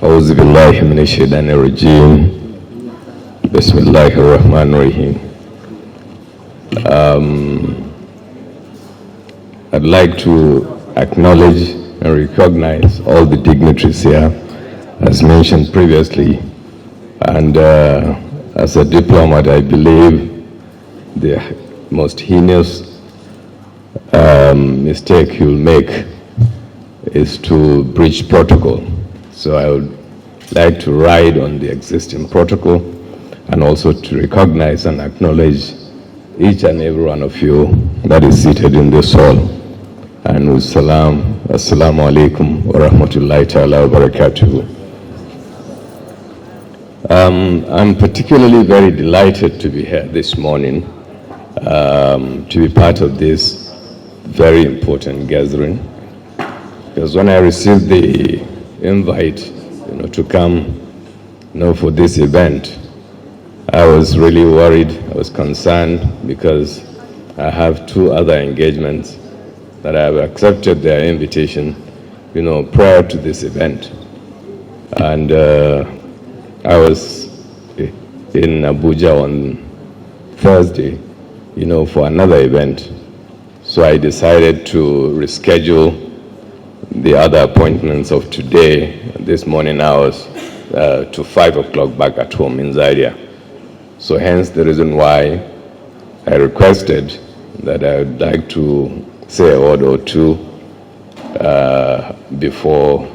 أعوذ بالله من الشيطان الرجيم بسم الله الرحمن الرحيم. I'd like to acknowledge and recognize all the dignitaries here, as mentioned previously. And as a diplomat, I believe the most heinous mistake you'll make is to breach protocol. So I would like to ride on the existing protocol and also to recognize and acknowledge each and every one of you that is seated in this hall. And with salam, assalamu alaikum wa rahmatullahi ta'ala wa barakatuhu. I'm particularly very delighted to be here this morning to be part of this very important gathering, because when I received the invite, to come, for this event, I was really worried. I was concerned because I have two other engagements that I have accepted their invitation, prior to this event. And I was in Abuja on Thursday, for another event. So I decided to reschedule the other appointments of today, this morning hours, to 5 o'clock back at home in Zaria. So hence the reason why I requested that I would like to say a word or two before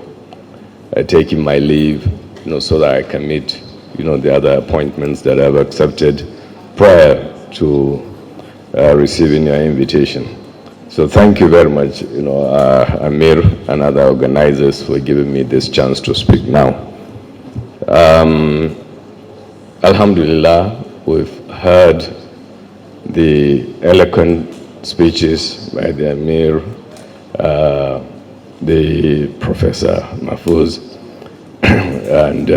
taking my leave, so that I can meet, the other appointments that I've accepted prior to receiving your invitation. So thank you very much, Amir and other organizers for giving me this chance to speak now. Alhamdulillah, we've heard the eloquent speeches by the Amir, the Professor Mahfouz, and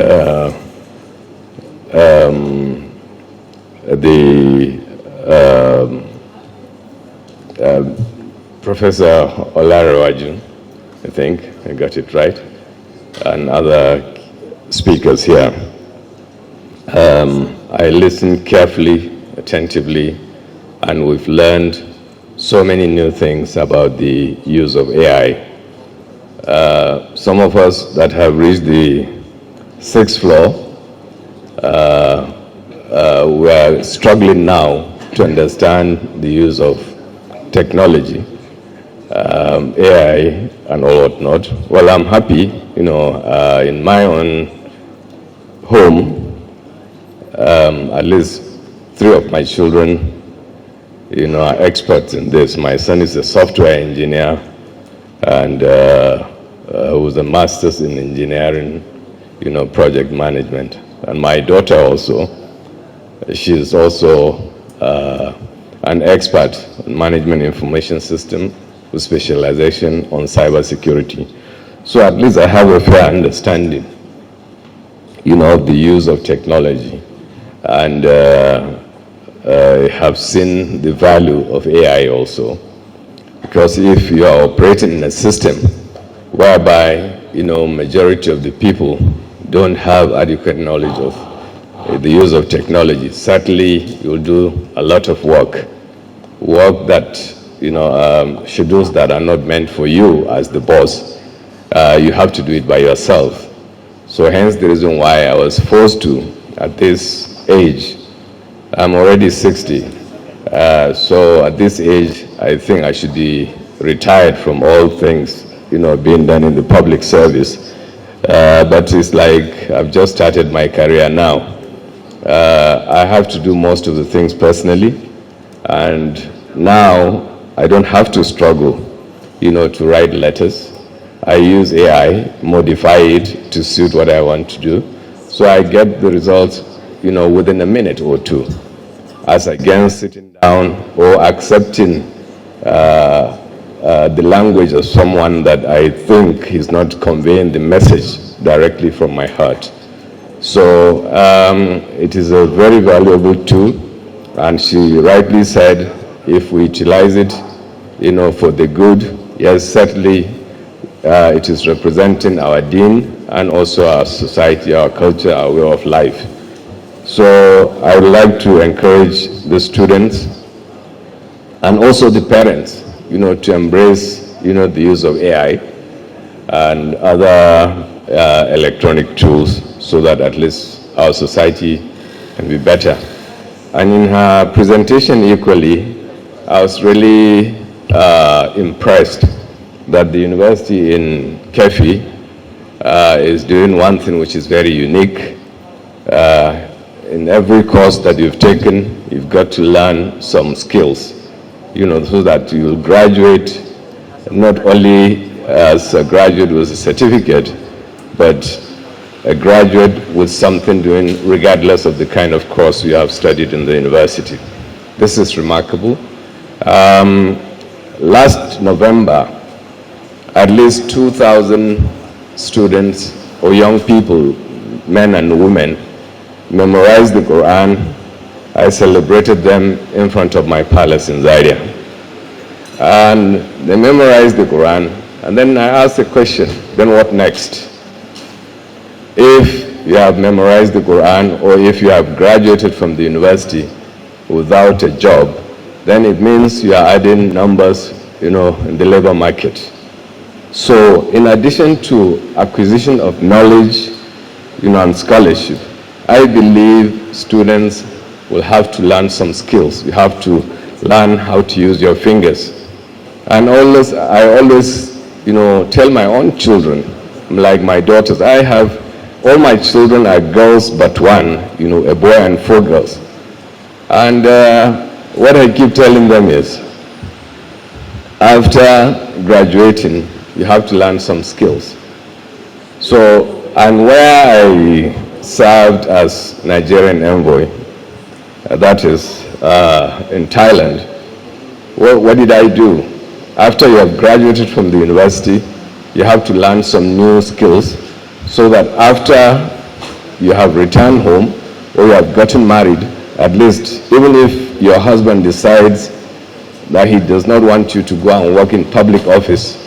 Professor Olarewaju, I think I got it right, and other speakers here. I listened carefully, attentively, and we've learned so many new things about the use of AI. Some of us that have reached the 6th floor, we are struggling now to understand the use of technology, AI and all whatnot. Well, I'm happy, in my own home, at least 3 of my children, are experts in this. My son is a software engineer and with a master's in engineering, project management. And my daughter also, she's also an expert in management information system with specialization on cybersecurity. So at least I have a fair understanding, of the use of technology, and have seen the value of AI also. Because if you are operating in a system whereby, majority of the people don't have adequate knowledge of the use of technology, certainly you'll do a lot of work that, schedules that are not meant for you as the boss. You have to do it by yourself. So hence the reason why I was forced to, at this age, I'm already 60. So at this age, I think I should be retired from all things, being done in the public service. But it's like I've just started my career now. I have to do most of the things personally, and now I don't have to struggle, to write letters. I use AI, modify it to suit what I want to do. So I get the results, within a minute or two, as against sitting down or accepting the language of someone that I think is not conveying the message directly from my heart. So it is a very valuable tool, and she rightly said, if we utilize it, for the good, yes, certainly it is representing our deen and also our society, our culture, our way of life. So I would like to encourage the students and also the parents, to embrace, the use of AI and other electronic tools so that at least our society can be better. And in her presentation equally, I was really impressed that the university in Kefi is doing one thing which is very unique. In every course that you've taken, you've got to learn some skills, so that you'll graduate not only as a graduate with a certificate, but a graduate with something doing regardless of the kind of course you have studied in the university. This is remarkable. Last November, at least 2,000 students or young people, men and women, memorized the Quran. I celebrated them in front of my palace in Zaria. And they memorized the Quran, and then I asked the question, then what next? If you have memorized the Quran or if you have graduated from the university without a job, then it means you are adding numbers, in the labor market. So in addition to acquisition of knowledge, and scholarship, I believe students will have to learn some skills. You have to learn how to use your fingers. And I always, tell my own children, like my daughters, all my children are girls but one, a boy and 4 girls. And what I keep telling them is, after graduating, you have to learn some skills. So, and where I served as Nigerian envoy, that is in Thailand, what did I do? After you have graduated from the university, you have to learn some new skills so that after you have returned home or you have gotten married, at least even if your husband decides that he does not want you to go and work in public office,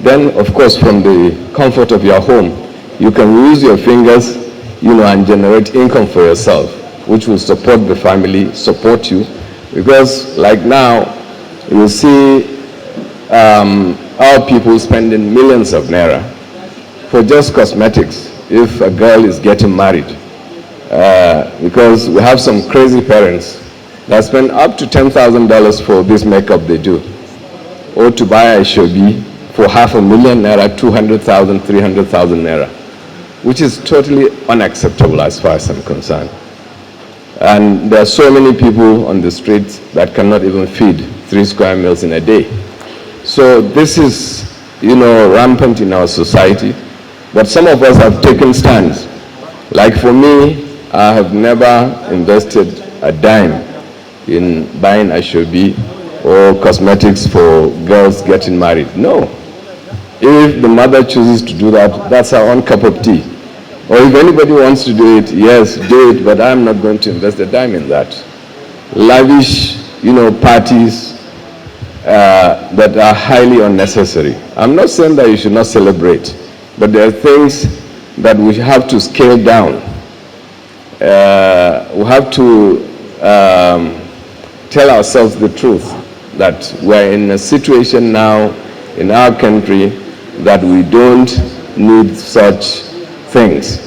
then of course from the comfort of your home, you can use your fingers, and generate income for yourself, which will support the family, support you. Because like now, you see our people spending millions of naira for just cosmetics if a girl is getting married. Because we have some crazy parents that spend up to $10,000 for this makeup they do. Or to buy a shobi for $500,000 naira, 200,000, 300,000 naira, which is totally unacceptable as far as I'm concerned. And there are so many people on the streets that cannot even feed 3 square meals in a day. So this is, rampant in our society. But some of us have taken stands. Like for me, I have never invested a dime in buying a shobi or cosmetics for girls getting married. No. If the mother chooses to do that, that's her own cup of tea. Or if anybody wants to do it, yes, do it, but I'm not going to invest a dime in that. Lavish, parties that are highly unnecessary. I'm not saying that you should not celebrate, but there are things that we have to scale down. We have to tell ourselves the truth that we're in a situation now in our country that we don't need such things,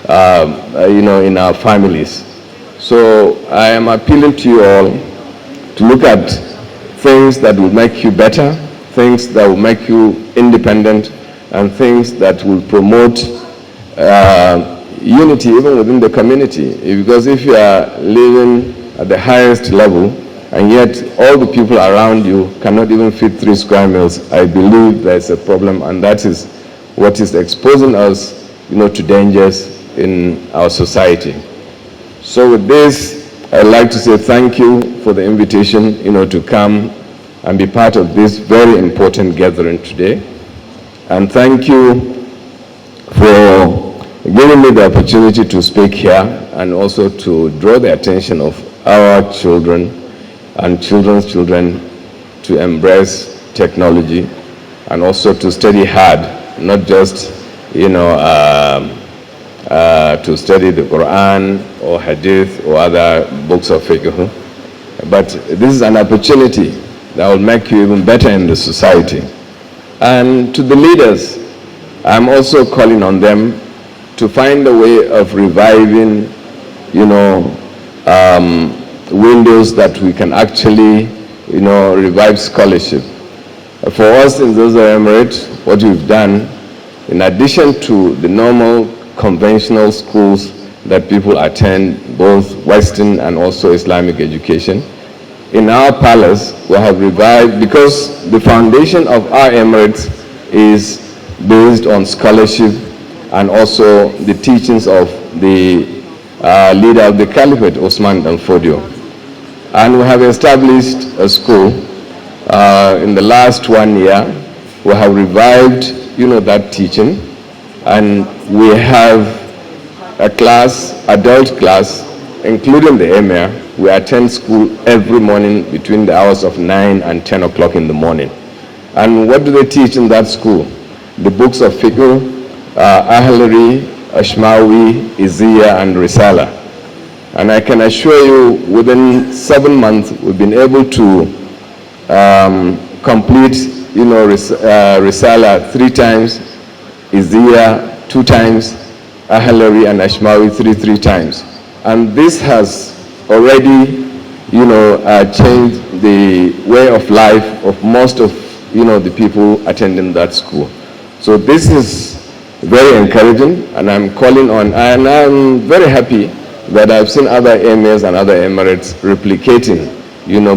in our families. So I am appealing to you all to look at things that will make you better, things that will make you independent, and things that will promote unity even within the community. Because if you are living at the highest level and yet all the people around you cannot even feed 3 square meals, I believe there's a problem, and that is what is exposing us, to dangers in our society. So with this, I'd like to say thank you for the invitation, to come and be part of this very important gathering today. And thank you for giving me the opportunity to speak here and also to draw the attention of our children and children's children to embrace technology and also to study hard, not just to study the Quran or Hadith or other books of fiqh. But this is an opportunity that will make you even better in the society. And to the leaders, I'm also calling on them to find a way of reviving, windows that we can actually, revive scholarship. For us in Zazzau Emirate, what we've done, in addition to the normal conventional schools that people attend, both Western and also Islamic education, in our palace we have revived, because the foundation of our Emirates is based on scholarship and also the teachings of the leader of the Caliphate, Osman Dan Fodio. And we have established a school. In the last 1 year, we have revived, that teaching, and we have a class, adult class, including the Emir. We attend school every morning between the hours of 9 and 10 o'clock in the morning. And what do they teach in that school? The books of fiqh, Hrh, Ashmawi, Izziya, and Risala. And I can assure you, within 7 months, we've been able to complete, Risala 3 times, Izziya 2 times, Hrh and Ashmawi 3 times. And this has already, changed the way of life of most of, the people attending that school. So this is very encouraging, and I'm calling on, and I'm very happy that I've seen other emirs and other emirates replicating,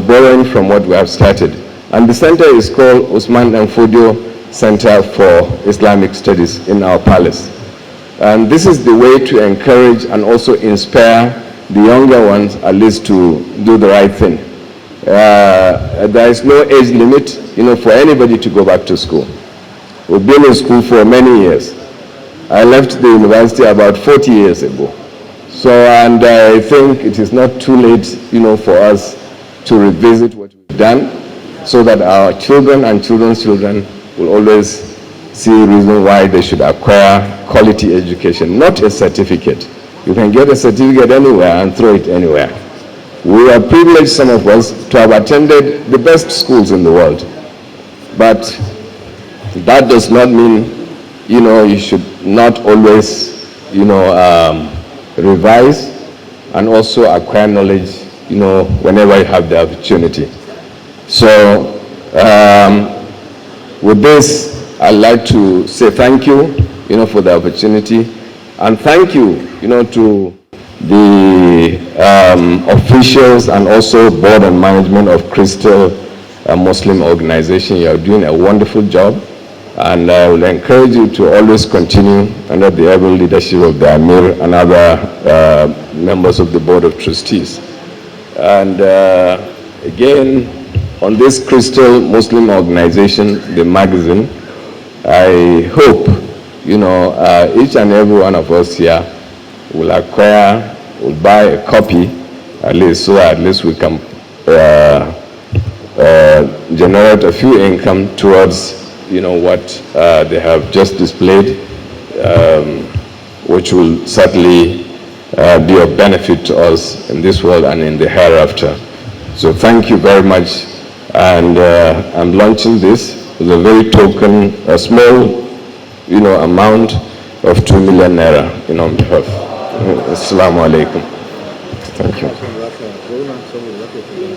borrowing from what we have started. And the center is called Osman Dan Fodio Center for Islamic Studies in our palace. And this is the way to encourage and also inspire the younger ones, at least, to do the right thing. There is no age limit, for anybody to go back to school. We've been in school for many years. I left the university about 40 years ago. So, and I think it is not too late, for us to revisit what we've done, so that our children and children's children will always see a reason why they should acquire quality education, not a certificate. You can get a certificate anywhere and throw it anywhere. We are privileged, some of us, to have attended the best schools in the world. But that does not mean, you should not always, revise and also acquire knowledge, whenever you have the opportunity. So, with this, I'd like to say thank you, for the opportunity, and thank you, to the officials and also board and management of Crystal Muslim Organization. You are doing a wonderful job, and I will encourage you to always continue under the able leadership of the Emir and other members of the Board of Trustees. And again, on this Crystal Muslim Organization, the magazine, I hope, each and every one of us here will buy a copy, at least, so at least we can generate a few income towards, what they have just displayed, which will certainly be of benefit to us in this world and in the hereafter. So thank you very much. And I'm launching this with a very token, a small, amount of 2 million naira, on behalf. Assalamu alaikum. Thank you.